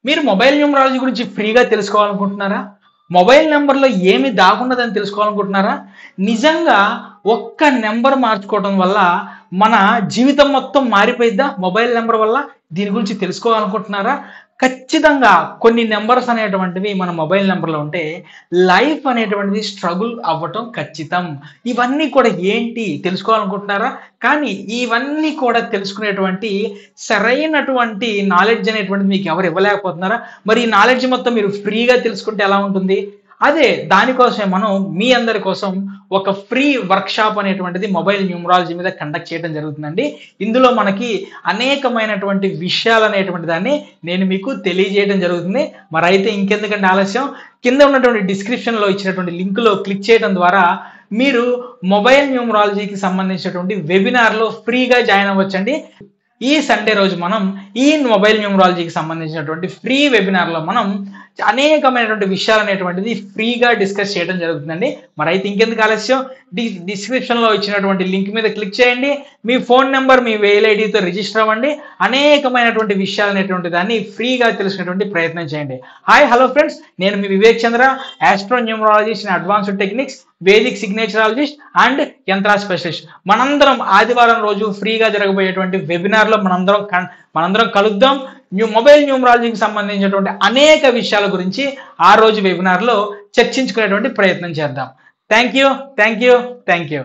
మీరు mobile numerology గురించి ఫ్రీగా తెలుసుకోవాలనుకుంటున్నారా? మొబైల్ నంబర్‌లో ఏమి దాగున్నదని తెలుసుకోవాలనుకుంటున్నారా? నిజంగా ఒక్క నంబర్ మార్చుకోవడం వల్ల మన జీవితం మొత్తం మారిపోయిద్దా మొబైల్ నంబర్ వల్ల? దీని గురించి తెలుసుకోవాలనుకుంటున్నారా? ఖచ్చితంగా కొన్ని నంబర్స్ అనేటువంటివి మన మొబైల్ నంబర్‌లో ఉంటే లైఫ్ అనేటువంటిది స్ట్రగుల్ అవ్వటం ఖచ్చితం. ఇవన్నీ కూడా ఏంటి తెలుసుకోవాలనుకుంటున్నారా? కానీ ఇవన్నీ కూడా తెలుసుకునేటువంటి సరైనటువంటి నాలెడ్జ్ అనేటువంటిది మీకు ఎవరు ఇవ్వలేకపోతున్నారా? మరి ఈ నాలెడ్జ్ మొత్తం మీరు ఫ్రీగా తెలుసుకుంటే ఎలా ఉంటుంది? అదే దానికోసమే మనం మీ అందరి కోసం ఒక ఫ్రీ వర్క్‌షాప్ అనేటువంటిది మొబైల్ న్యూమరాలజీ మీద కండక్ట్ చేయడం జరుగుతుందండి. ఇందులో మనకి అనేకమైనటువంటి విషయాలనేటువంటి దాన్ని నేను మీకు తెలియజేయడం జరుగుతుంది. మరైతే ఇంకెందుకండి ఆలస్యం? కింద ఉన్నటువంటి డిస్క్రిప్షన్‌లో ఇచ్చినటువంటి లింక్‌లో క్లిక్ చేయడం ద్వారా మీరు మొబైల్ న్యూమరాలజీకి సంబంధించినటువంటి వెబినార్‌లో ఫ్రీగా జాయిన్ అవ్వొచ్చండి. ఈ సండే రోజు మనం ఈ మొబైల్ న్యూమరాలజీకి సంబంధించినటువంటి ఫ్రీ వెబినార్‌లో మనం అనేకమైనటువంటి విషయాలు అనేటువంటిది ఫ్రీగా డిస్కస్ చేయడం జరుగుతుందండి. మరైతే ఇంకెందుకు ఆలస్యం? డిస్క్రిప్షన్‌లో ఇచ్చినటువంటి లింక్ మీద క్లిక్ చేయండి. మీ ఫోన్ నంబర్, మీ మెయిల్ ఐడీతో రిజిస్టర్ అవ్వండి. అనేకమైనటువంటి విషయాలు అనేటువంటి దాన్ని ఫ్రీగా తెలుసుకునేటువంటి ప్రయత్నం చేయండి. Hi, hello friends. నేను మీ Vivek Chandra, astro numerologist in advanced techniques, Vedic signaturologist and yantra specialist. మనందరం ఆదివారం రోజు ఫ్రీగా జరగబోయేటువంటి వెబినార్‌లో మనందరం కలుద్దాం. మొబైల్ న్యూమరాలజీకి సంబంధించినటువంటి అనేక విషయాల గురించి ఆ రోజు వెబినార్‌లో చర్చించుకునేటువంటి ప్రయత్నం చేద్దాం. Thank you.